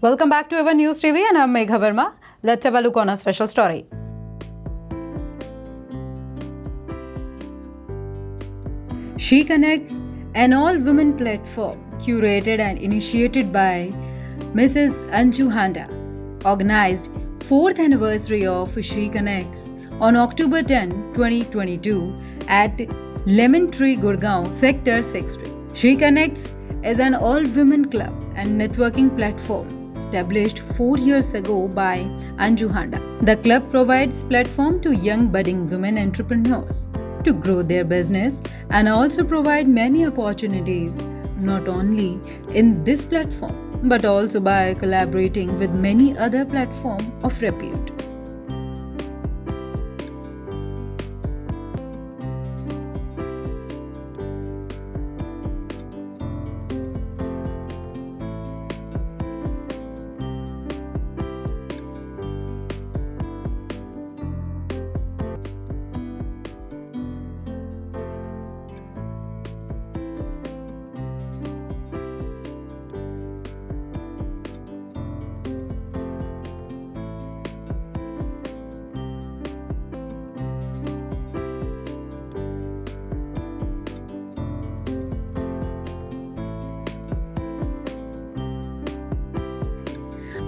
Welcome back to our News TV and I'm Megha Verma. Let's have a look on a special story. She Connects, an all-women platform curated and initiated by Mrs. Anju Handa, organized 4th anniversary of She Connects on October 10, 2022 at Lemon Tree, Gurgaon, Sector 63. She Connects is an all-women club and networking platform established 4 years ago by Anju Handa. The club provides platform to young budding women entrepreneurs to grow their business and also provide many opportunities not only in this platform but also by collaborating with many other platforms of repute.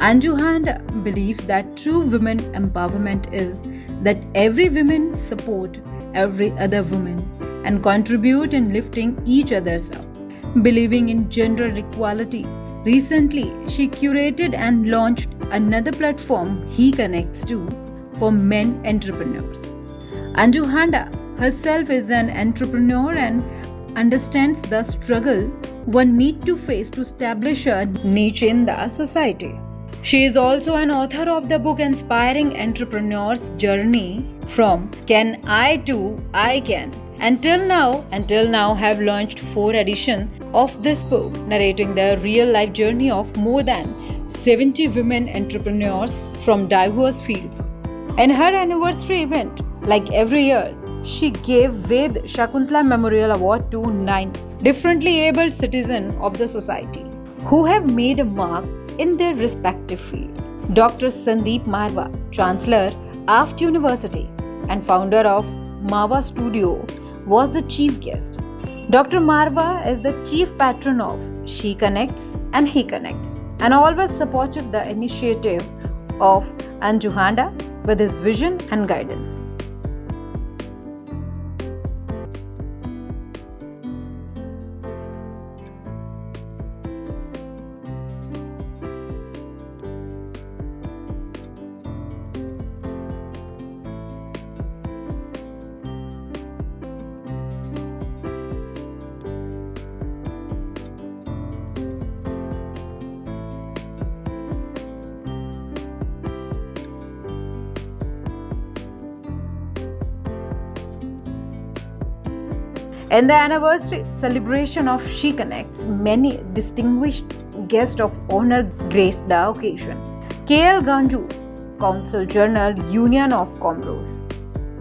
Anju Handa believes that true women empowerment is that every woman support every other woman and contribute in lifting each others up. Believing in gender equality, recently she curated and launched another platform He Connects to for men entrepreneurs. Anju Handa herself is an entrepreneur and understands the struggle one needs to face to establish a niche in the society. She is also an author of the book Inspiring Entrepreneur's Journey from Can I to I Can. Until now have launched 4 editions of this book narrating the real life journey of more than 70 women entrepreneurs from diverse fields. In her anniversary event, like every year, she gave Ved Shakuntala Memorial Award to 9 differently abled citizens of the society who have made a mark in their respective field. Dr. Sandeep Marwa, Chancellor, Aft University and founder of Marwa Studio, was the chief guest. Dr. Marwa is the chief patron of She Connects and He Connects and always supported the initiative of Anju Handa with his vision and guidance. In the anniversary celebration of She Connects, many distinguished guests of honor graced the occasion. K.L. Ganju, Council General, Union of Commerce.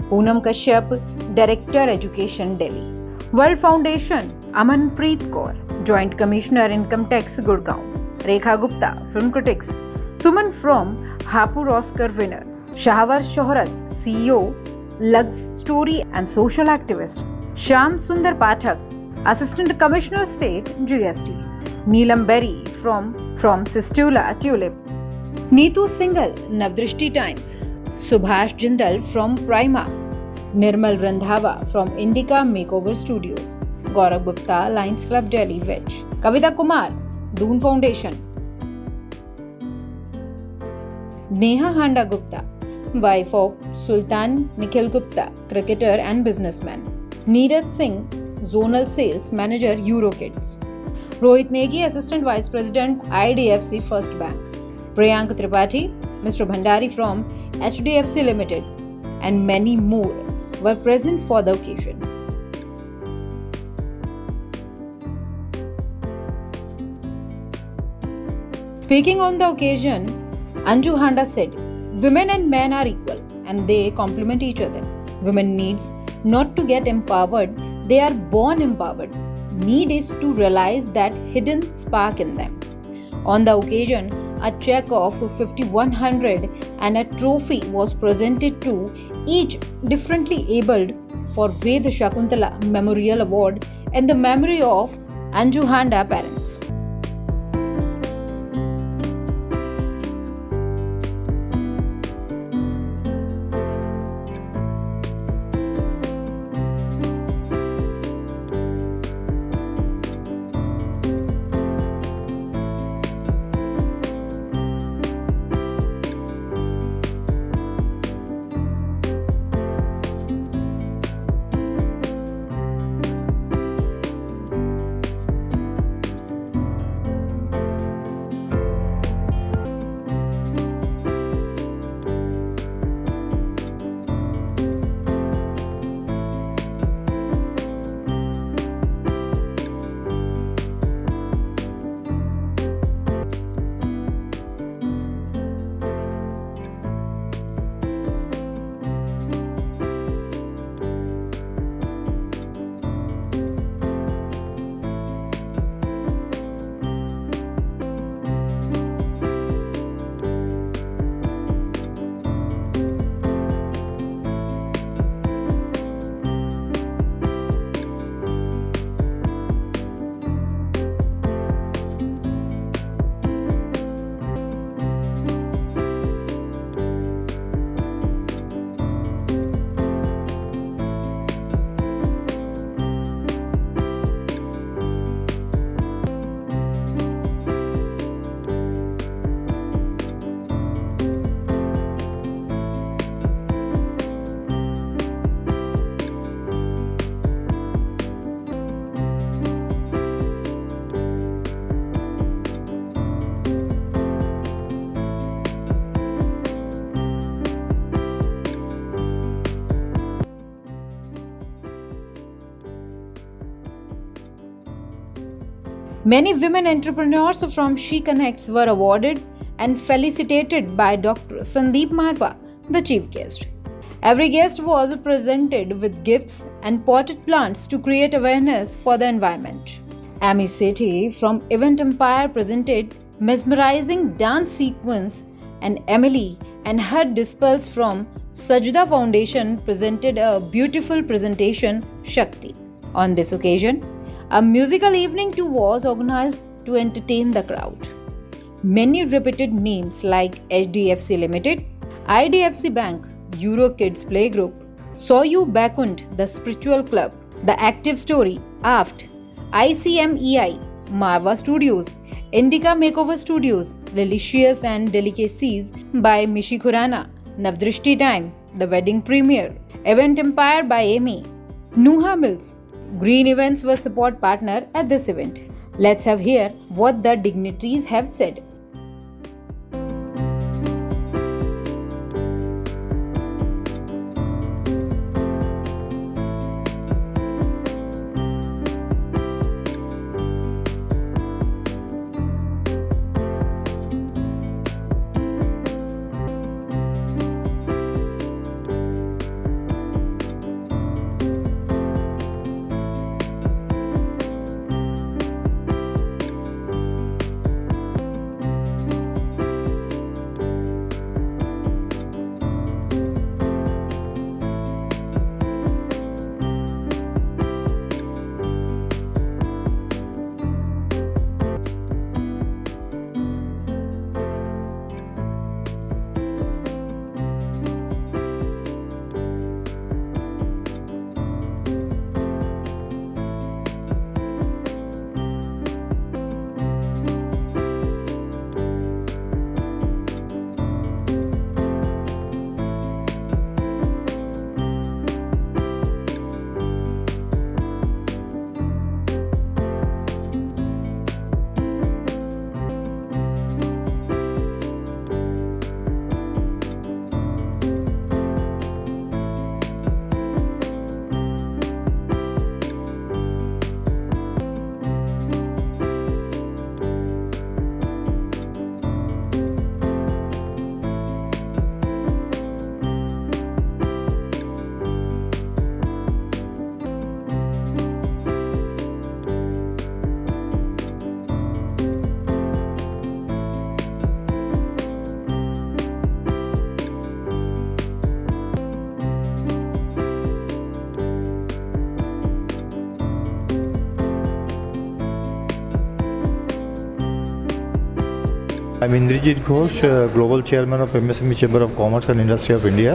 Poonam Kashyap, Director Education, Delhi. World Foundation, Amanpreet Kaur, Joint Commissioner Income Tax, Gurgaon. Rekha Gupta, Film Critics. Suman from Hapur Oscar winner. Shahwar Shohrat, CEO, Lux Story and social activist. Shyam Sundar Pathak, Assistant Commissioner State, GST. Neelam Berry from Sistula Tulip. Neetu Singhal, Navdrishti Times. Subhash Jindal from Prima. Nirmal Randhawa from Indica Makeover Studios. Gaurav Gupta, Lions Club Delhi, Veg. Kavita Kumar, Doon Foundation. Neha Handa Gupta, wife of Sultan Nikhil Gupta, cricketer and businessman. Neeraj Singh, Zonal Sales Manager, Eurokids. Rohit Negi, Assistant Vice President, IDFC First Bank. Priyank Tripathi, Mr. Bhandari from HDFC Limited, and many more were present for the occasion. Speaking on the occasion, Anju Handa said, "Women and men are equal and they complement each other. Women needs not to get empowered, they are born empowered. Need is to realize that hidden spark in them. On the occasion, a check of 5100 and a trophy was presented to each differently abled for Ved Shakuntala Memorial Award in the memory of Anju Handa parents. Many women entrepreneurs from She Connects were awarded and felicitated by Dr. Sandeep Marwa, the chief guest. Every guest was presented with gifts and potted plants to create awareness for the environment. Amy Sethi from Event Empire presented mesmerizing dance sequence, and Emily and her disciples from Sajda Foundation presented a beautiful presentation, Shakti. On this occasion, a musical evening too was organized to entertain the crowd. Many repeated names like HDFC Limited, IDFC Bank, Euro Kids Playgroup, Soyu Bakund, the Spiritual Club, The Active Story, AFT, ICMEI, Marwa Studios, Indica Makeover Studios, Delicious and Delicacies by Mishi Khurana, Navdrishti Time, The Wedding Premiere, Event Empire by Amy, Nuha Mills. Green Events was support partner at this event. Let's have hear what the dignitaries have said. I'm Indrajit Ghosh, Global Chairman of MSME Chamber of Commerce and Industry of India.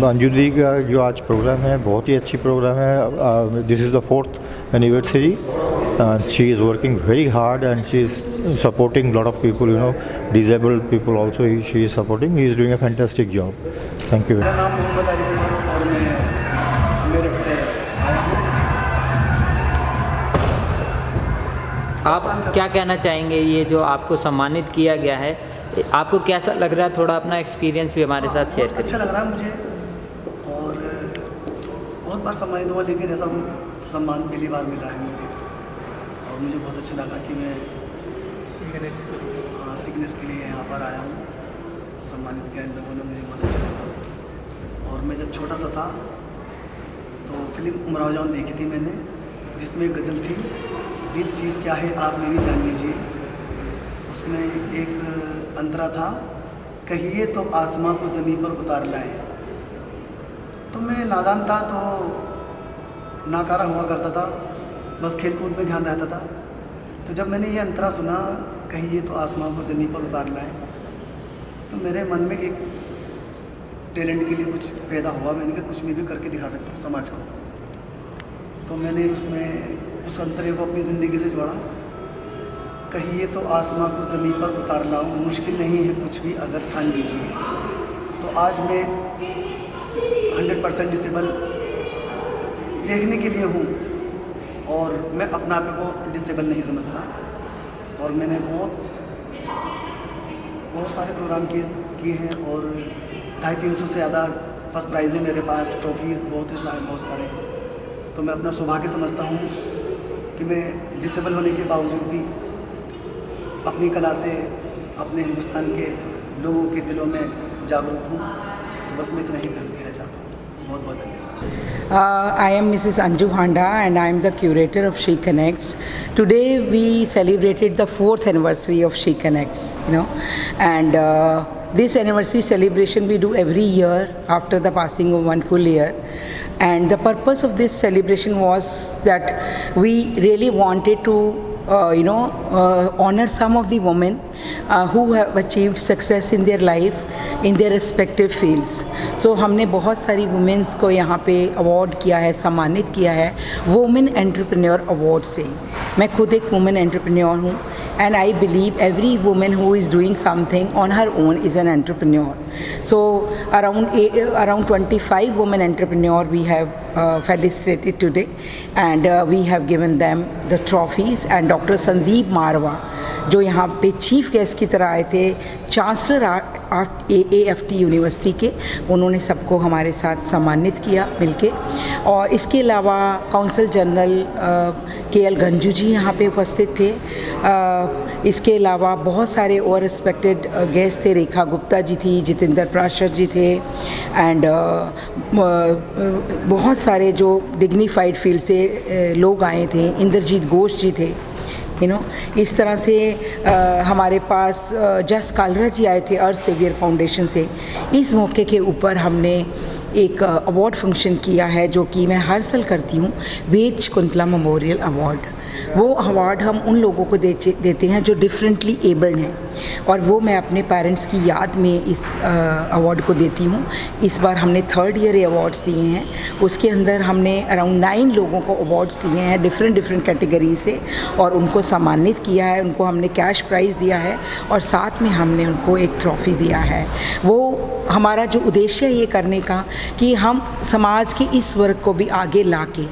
अंजुली का जो आज programme है बहुत ही अच्छी programme है. This is the 4th anniversary. She is working very hard and she is supporting a lot of people, disabled people also she is supporting. He is doing a fantastic job. Thank you. मेरा नाम मोहम्मद आरिफ उमर और मैं मेरठ से आया हूँ. आप क्या कहना चाहेंगे, ये जो आपको सम्मानित किया गया है, आपको कैसा लग रहा है? थोड़ा अपना एक्सपीरियंस भी हमारे साथ शेयर करें. अच्छा लग रहा है मुझे और बहुत बार सम्मानित हुआ, लेकिन ऐसा सम्मान पहली बार मिल रहा है मुझे. और मुझे बहुत अच्छा लगा कि मैं सिकनेस के लिए यहाँ पर आया हूँ. सम्मानित किया इन लोगों ने, मुझे बहुत अच्छा लगा. और मैं जब छोटा सा था तो फिल्म उमराव जान देखी थी मैंने, जिसमें एक गज़ल थी, दिल चीज़ क्या है आप मेरी जान लीजिए. उसमें एक अंतरा था, कहिए तो आसमां को ज़मीन पर उतार लाए. तो मैं नादान था तो नाकारा हुआ करता था, बस खेल कूद में ध्यान रहता था. तो जब मैंने ये अंतरा सुना, कहिए तो आसमां को ज़मीन पर उतार लाए, तो मेरे मन में एक टैलेंट के लिए कुछ पैदा हुआ. मैंने कहा कुछ मैं भी करके दिखा सकता हूँ समाज को. तो मैंने उसमें उस अंतरे को अपनी ज़िंदगी से जोड़ा. कहिए तो आसमां को ज़मीन पर उतार लाऊं, मुश्किल नहीं है कुछ भी अगर ठान लीजिए. तो आज मैं 100% डिसेबल देखने के लिए हूँ और मैं अपने आप को डिसेबल नहीं समझता. और मैंने बहुत सारे प्रोग्राम किए हैं और 250-300 से ज़्यादा फर्स्ट प्राइज़ है मेरे पास, ट्रॉफीज़ बहुत सारे. तो मैं अपना सौभाग्य समझता हूँ कि मैं डिसेबल होने के बावजूद भी अपनी कला से अपने हिंदुस्तान के लोगों के दिलों में जागरूक हूँ. तो बस मैं इतना ही कहना चाहता हूँ. बहुत बहुत धन्यवाद. I am Mrs. Anju Handa and I am the curator of She Connects. Today we celebrated the 4th anniversary of She Connects, and this anniversary celebration we do every year after the passing of one full year. And the purpose of this celebration was that we really wanted to honor some of the women who have achieved success in their life in their respective fields. So हमने बहुत सारी women's को यहाँ पे award किया है, सम्मानित किया है वुमेन एंटरप्रेन्योर अवार्ड से. मैं खुद एक वुमेन एंटरप्रेन्योर हूँ and I believe every woman who is doing something on her own is an entrepreneur. So around 25 women entrepreneurs we have felicitated today, and we have given them the trophies. And Dr. Sandeep Marwa जो यहाँ पे chief guest की तरह आए थे, chancellor AAFT university के, उन्होंने सबको हमारे साथ सम्मानित किया मिलके. और इसके अलावा काउंसिल जनरल KL गंजू जी यहाँ पे उपस्थित थे. इसके अलावा बहुत सारे और रिस्पेक्टेड गेस्ट थे. रेखा गुप्ता जी थी, जितेंद्र पार्षद जी थे, एंड बहुत सारे जो डिग्निफाइड फील्ड से लोग आए थे. इंद्रजीत घोष जी थे. इस तरह से हमारे पास जस कालरा जी आए थे अर्थ सेवियर फाउंडेशन से. इस मौके के ऊपर हमने एक अवार्ड फंक्शन किया है जो कि मैं हर साल करती हूँ, वेद शकुंतला मेमोरियल अवार्ड. वो अवार्ड हम उन लोगों को देते हैं जो डिफरेंटली एबल्ड हैं, और वो मैं अपने पेरेंट्स की याद में इस अवार्ड को देती हूँ. इस बार हमने 3rd ईयर अवार्ड्स दिए हैं. उसके अंदर हमने अराउंड 9 लोगों को अवार्ड्स दिए हैं डिफरेंट कैटेगरी से, और उनको सम्मानित किया है. उनको हमने कैश प्राइज़ दिया है और साथ में हमने उनको एक ट्रॉफ़ी दिया है. वो हमारा जो उद्देश्य है ये करने का कि हम समाज के इस वर्ग को भी आगे ला के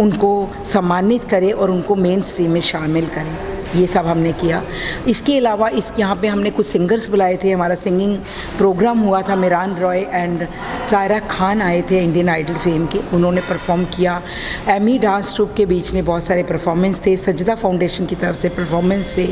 उनको सम्मानित करें और उनको मेन स्ट्रीम में शामिल करें. ये सब हमने किया. इसके अलावा यहाँ पे हमने कुछ सिंगर्स बुलाए थे. हमारा सिंगिंग प्रोग्राम हुआ था. मिरान रॉय एंड सायरा खान आए थे इंडियन आइडल फेम के, उन्होंने परफॉर्म किया. एमी डांस ट्रूप के बीच में बहुत सारे परफॉर्मेंस थे. सजदा फाउंडेशन की तरफ से परफॉर्मेंस थे.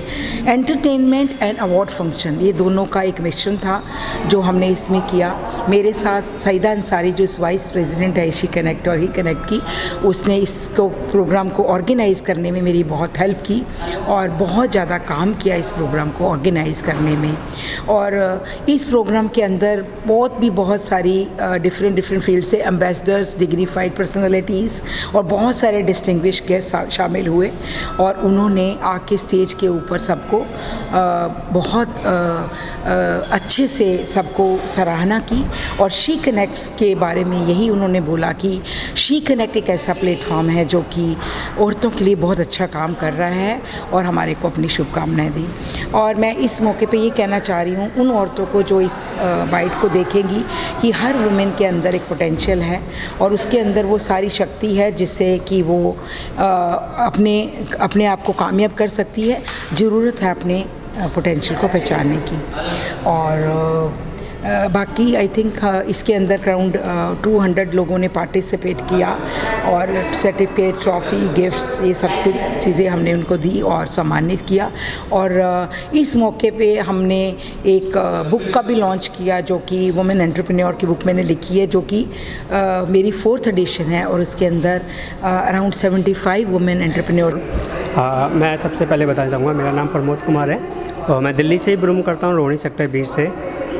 एंटरटेनमेंट एंड अवार्ड फंक्शन, ये दोनों का एक मिश्रण था जो हमने इसमें किया. मेरे साथ सईदा अंसारी जो इस वाइस प्रेसिडेंट है शी कनेक्ट और ही कनेक्ट की, उसने इसको प्रोग्राम को ऑर्गेनाइज़ करने में मेरी बहुत हेल्प की. और और बहुत ज़्यादा काम किया इस प्रोग्राम को ऑर्गेनाइज़ करने में। और इस प्रोग्राम के अंदर बहुत सारी डिफरेंट फील्ड से एम्बेसडर्स, डिग्निफाइड पर्सनालिटीज़ और बहुत सारे डिस्टिंग्विश गेस्ट शामिल हुए और उन्होंने आके स्टेज के ऊपर सबको बहुत अच्छे से सबको सराहना की। और शी कनेक्ट्स के बारे में यही उन्होंने बोला कि शी कनेक्ट एक ऐसा प्लेटफॉर्म है जो कि औरतों के लिए बहुत अच्छा काम कर रहा है और हमारे को अपनी शुभकामनाएं दी। और मैं इस मौके पे ये कहना चाह रही हूँ उन औरतों को जो इस बाइट को देखेंगी कि हर वुमेन के अंदर एक पोटेंशियल है और उसके अंदर वो सारी शक्ति है जिससे कि वो अपने आप को कामयाब कर सकती है। ज़रूरत है अपने पोटेंशियल को पहचानने की। और बाकी आई थिंक इसके अंदर अराउंड 200 लोगों ने पार्टिसिपेट किया और सर्टिफिकेट, ट्रॉफ़ी, गिफ्ट्स, ये सब कुछ चीज़ें हमने उनको दी और सम्मानित किया। और इस मौके पे हमने एक बुक का भी लॉन्च किया जो कि वुमेन एंटरप्रेन्योर की बुक मैंने लिखी है, जो कि मेरी 4th एडिशन है और उसके अंदर अराउंड 75 वुमेन एंटरप्रेन्योर। मैं सबसे पहले बताना चाहूँगा, मेरा नाम प्रमोद कुमार है और मैं दिल्ली से ही बिलोंग करता हूँ, रोहिणी सेक्टर 20 से।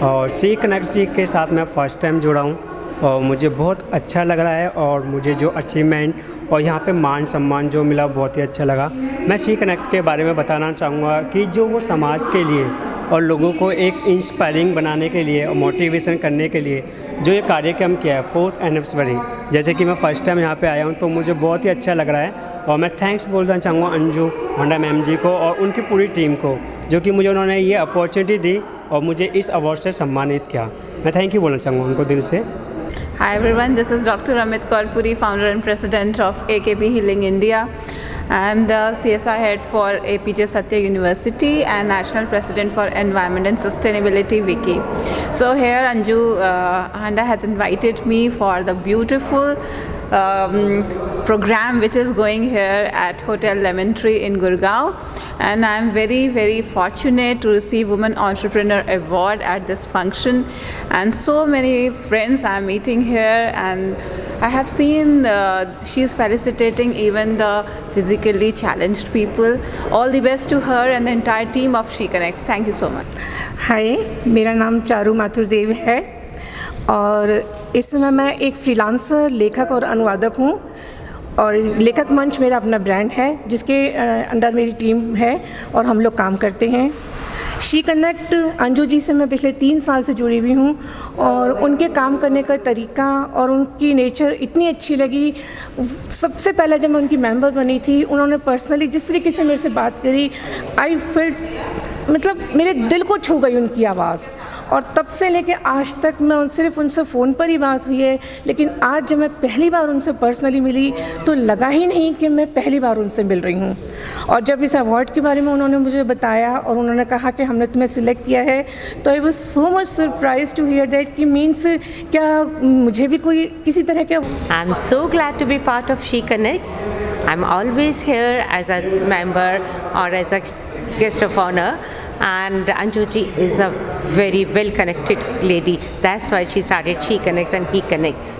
और शी कनेक्ट जी के साथ मैं फ़र्स्ट टाइम जुड़ा हूँ और मुझे बहुत अच्छा लग रहा है और मुझे जो अचीवमेंट और यहाँ पे मान सम्मान जो मिला बहुत ही अच्छा लगा। मैं शी कनेक्ट के बारे में बताना चाहूँगा कि जो वो समाज के लिए और लोगों को एक इंस्पायरिंग बनाने के लिए और मोटिवेशन करने के लिए जो ये कार्यक्रम किया है 4th एनिवर्सरी, जैसे कि मैं फ़र्स्ट टाइम यहाँ पे आया हूँ तो मुझे बहुत ही अच्छा लग रहा है। और मैं थैंक्स बोलना चाहूँगा अंजू होंडा मैम जी को और उनकी पूरी टीम को, जो कि मुझे उन्होंने ये अपॉर्चुनिटी दी और मुझे इस अवार्ड से सम्मानित किया। मैं थैंक यू बोलना चाहूँगा उनको दिल से। Hi everyone, this is Dr. Amit Kaurpuri, founder and president of AKP Healing India. I am the CSR head for APJ Satya University and national president for Environment and Sustainability Wiki. So here Anju Handa has invited me for the beautiful program which is going here at Hotel Lemon Tree in Gurgaon, and I am very fortunate to receive Women Entrepreneur Award at this function. And so many friends I am meeting here, and I have seen she is felicitating even the physically challenged people. All the best to her and the entire team of She Connects. Thank you so much. हाय, मेरा नाम चारू माथुरदेव है और इस समय मैं एक freelancer, लेखक और अनुवादक हूँ। और लेखक मंच मेरा अपना ब्रांड है जिसके अंदर मेरी टीम है और हम लोग काम करते हैं। शी कनेक्ट अंजू जी से मैं पिछले 3 साल से जुड़ी हुई हूँ और उनके काम करने का तरीका और उनकी नेचर इतनी अच्छी लगी। सबसे पहले जब मैं उनकी मेंबर बनी थी, उन्होंने पर्सनली जिस तरीके से मेरे से बात करी, आई फील्ड मतलब मेरे दिल को छू गई उनकी आवाज़। और तब से लेके आज तक मैं सिर्फ उनसे फ़ोन पर ही बात हुई है, लेकिन आज जब मैं पहली बार उनसे पर्सनली मिली तो लगा ही नहीं कि मैं पहली बार उनसे मिल रही हूँ। और जब इस अवार्ड के बारे में उन्होंने मुझे बताया और उन्होंने कहा कि हमने तुम्हें सिलेक्ट किया है, तो I was so much surprise to hear that कि मीन्स क्या मुझे भी कोई किसी तरह के। I am so glad to be part of she connects. I am always here as a member और as a guest of honor, and Anju ji is a very well connected lady. That's why she started She Connects and He Connects.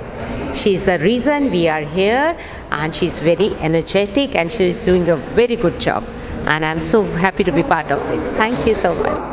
She's the reason we are here, and she's very energetic and she's doing a very good job, and I'm so happy to be part of this. Thank you so much.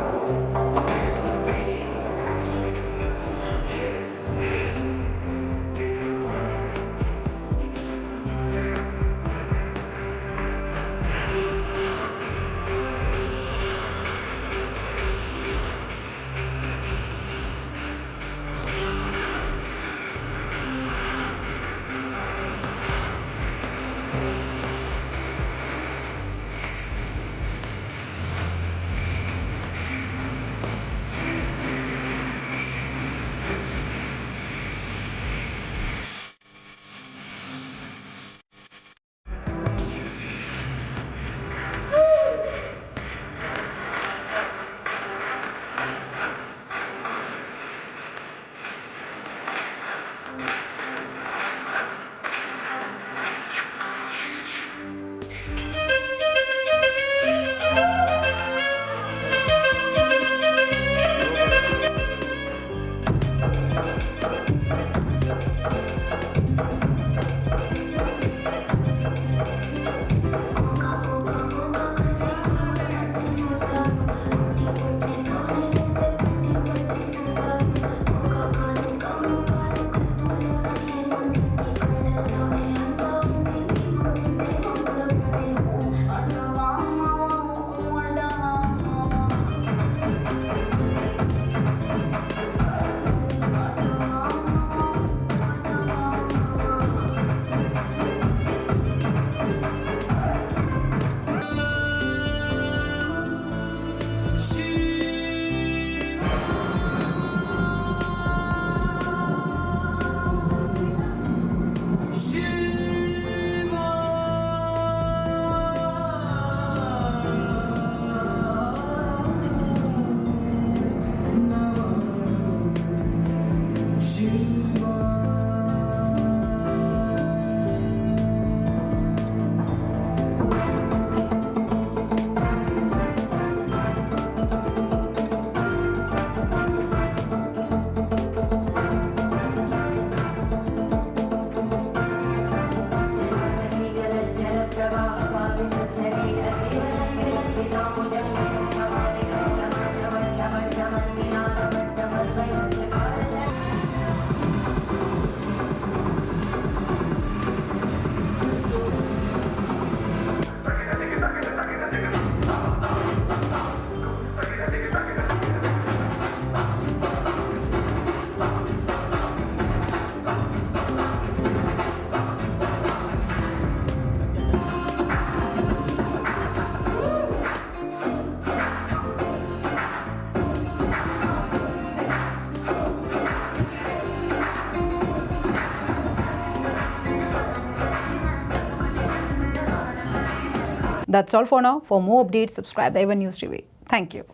That's all for now. For more updates, subscribe the Even News TV. Thank you.